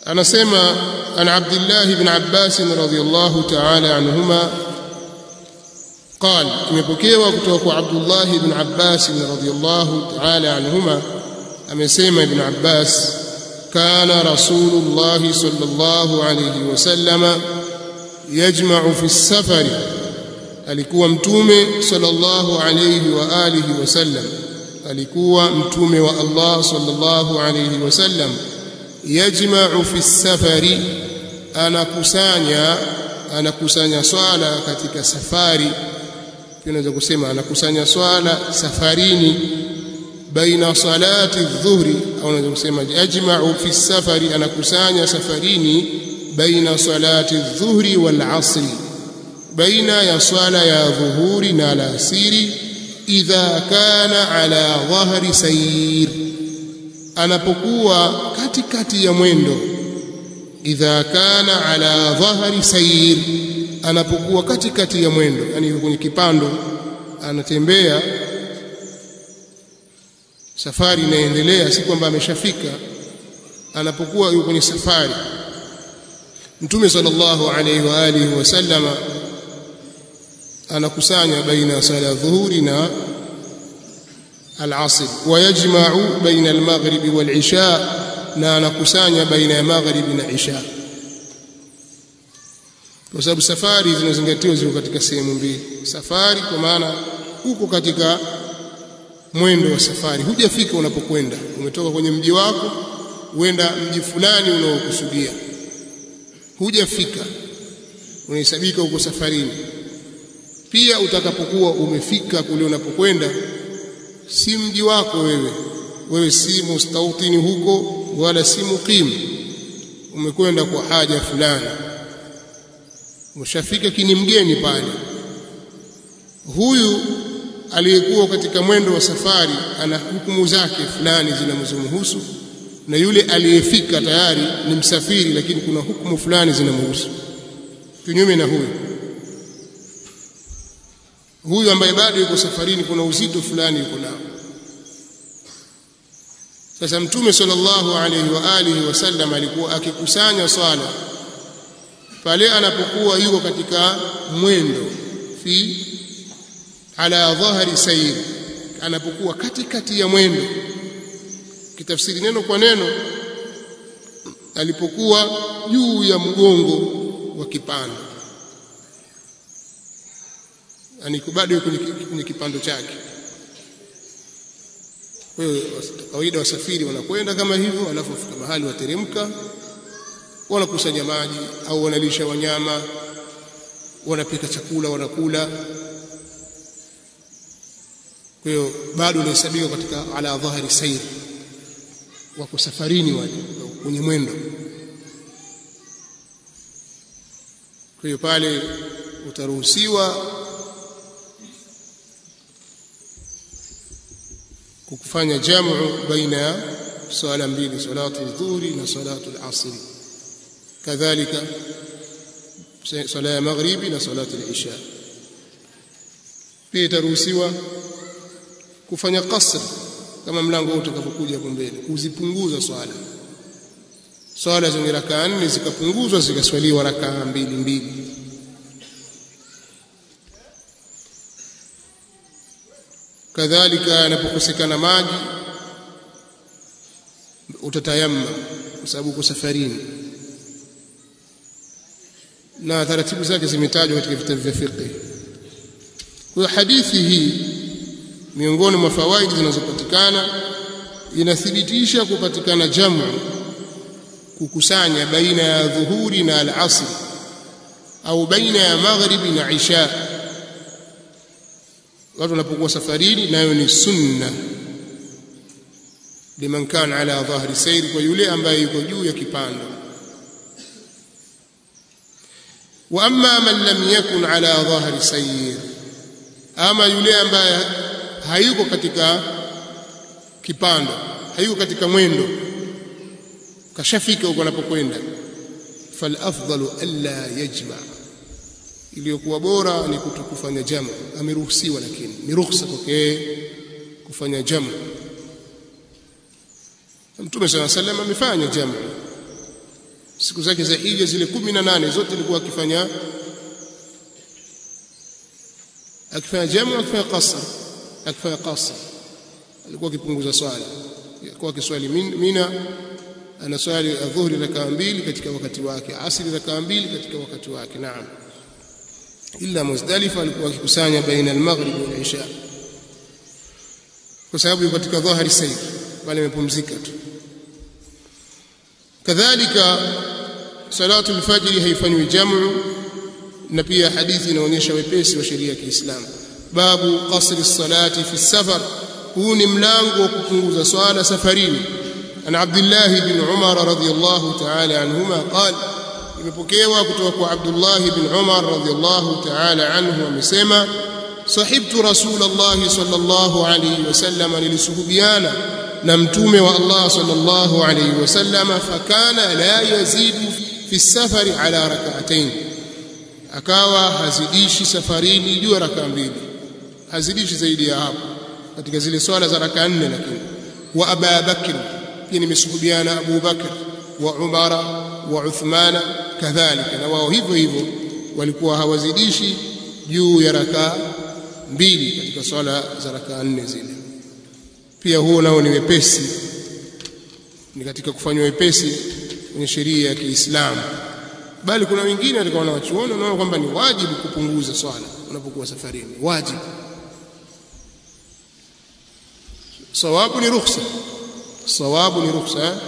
anasema an Abdullah ibn Abbas radhiyallahu ta'ala anhuma قال imepokewa kutoka kwa Abdullah ibn Abbas radhiyallahu ta'ala anhuma amesema ibn Abbas kana rasulullah sallallahu alayhi wasallam yajma'u fi as-safar alikuwa mtume sallallahu alayhi wa alihi wasallam alikuwa mtume wa Allah sallallahu alayhi wasallam yajma'u fi as-safari anakusanya swala katika safari. Tunaweza kusema anakusanya swala safarini baina salati adh-dhuhri, au unaweza kusema yajma'u fi as-safari anakusanya safarini baina salati adh-dhuhri wal 'asri, baina ya swala ya dhuhuri na alasiri, idha kana ala dhahri sayr, anapokuwa katikati ya mwendo. Idha kana ala dhahri sayr, anapokuwa katikati ya mwendo, yani yuko kwenye kipando anatembea, safari inaendelea, si kwamba ameshafika. Anapokuwa yuko kwenye safari, Mtume sallallahu alayhi wa alihi wasallama anakusanya baina sala dhuhuri na al-asr, wa yajma'u baina al-maghribi wal-isha, na anakusanya baina ya maghribi na isha, kwa sababu safari zinazingatiwa ziko katika sehemu mbili. Safari kwa maana uko katika mwendo wa safari, hujafika unapokwenda, umetoka kwenye mji wako uenda mji fulani unaokusudia, hujafika, unahesabika uko safarini. Pia utakapokuwa umefika kule unapokwenda, si mji wako wewe si mustautini huko wala si muqim, umekwenda kwa haja fulani, umeshafika kini mgeni pale. Huyu aliyekuwa katika mwendo wa safari ana hukumu zake fulani zinamhusu, na yule aliyefika tayari ni msafiri, lakini kuna hukumu fulani zinamhusu. Kinyume na huyu ambaye bado yuko safarini, kuna uzito fulani yuko nao. Sasa Mtume sallallahu alayhi wa alihi wasallam alikuwa akikusanya swala pale anapokuwa yuko katika mwendo, fi ala dhahri sayr, anapokuwa katikati ya mwendo. Kitafsiri neno kwa neno, alipokuwa juu ya mgongo wa kipando, yani bado yuko kwenye kipando chake. Kwa hiyo kawaida wasafiri wanakwenda kama hivyo, alafu fika mahali wateremka, wanakusanya maji au wanalisha wanyama, wanapika chakula, wanakula. Kwa hiyo bado unahesabika katika ala dhahri sayr, wako safarini wale kwenye mwendo. Kwa hiyo pale utaruhusiwa kufanya jamu baina ya swala mbili, salatu adh-dhuhri na salatu al-'asr, kadhalika sala ya maghribi na salatu al-isha. Pia itaruhusiwa kufanya qasr, kama mlango wote utakapokuja hapo mbele, kuzipunguza swala zenye rakaa 4 zikapunguzwa zikaswaliwa rakaa 2. Kadhalika anapokosekana maji utatayamma, kwa sababu uko safarini, na taratibu zake zimetajwa katika vitabu vya fiqh. Kwa hadithi hii, miongoni mwa fawaidi zinazopatikana, inathibitisha kupatikana jamu, kukusanya baina ya dhuhuri na al-asr, au baina ya maghribi na isha watu wanapokuwa safarini, nayo ni sunna liman kana ala dhahri sayr, kwa yule ambaye yuko juu ya kipando. Wa amma man lam yakun ala dhahri sayr, ama yule ambaye hayuko katika kipando, hayuko katika mwendo, kashafika huko anapokwenda, fal afdalu alla yajma, iliyokuwa bora ni kutokufanya jamu. Ameruhusiwa, lakini ni ruhusa kwake kufanya jamu. Mtume sallallahu alayhi wasallam amefanya jamu, siku zake za hija zile 18 zote alikuwa akifanya jamu, akifanya qasr, alikuwa akipunguza swala. Alikuwa akiswali Mina, anaswali adhuhuri rakaa 2 katika wakati wake, asri rakaa 2 katika wakati wake. Naam, ila Muzdalifa alikuwa akikusanya baina al-maghrib wal isha, kwa sababu yuko katika dhahari sayr, bali amepumzika tu. Kadhalika salatu al-fajr haifanywi jamu, na pia hadithi inaonyesha wepesi wa sheria ya Kiislamu. Babu qasri as-salati fi as-safar, huu ni mlango wa kupunguza swala safarini. An Abdullah bin Umar radhiyallahu ta'ala anhuma qala, imepokewa kutoka kwa Abdullah bin Umar radhiyallahu ta'ala anhu amesema, sahibtu Rasulullah sallallahu alayhi wasallam, nilisuhubiana na mtume wa Allah sallallahu alayhi wasallam, fakana la yazidu fi safari ala rak'atayn, akawa hazidishi safarini juu ya rakaa 2, hazidishi zaidi ya hapo katika zile swala za rakaa 4. Lakini wa Abu Bakr, pia nimesuhubiana Abu Bakr wa Umar wa Uthman kadhalika, na wao hivyo hivyo walikuwa hawazidishi juu ya rakaa 2 katika swala za rakaa 4 zile. Pia huo nao ni wepesi, ni katika kufanywa wepesi kwenye sheria ya Kiislamu. Bali kuna wengine walikuwa wanawachuoni wanaona kwamba ni wajibu kupunguza swala unapokuwa safarini, wajibu. Sawabu ni rukhsa,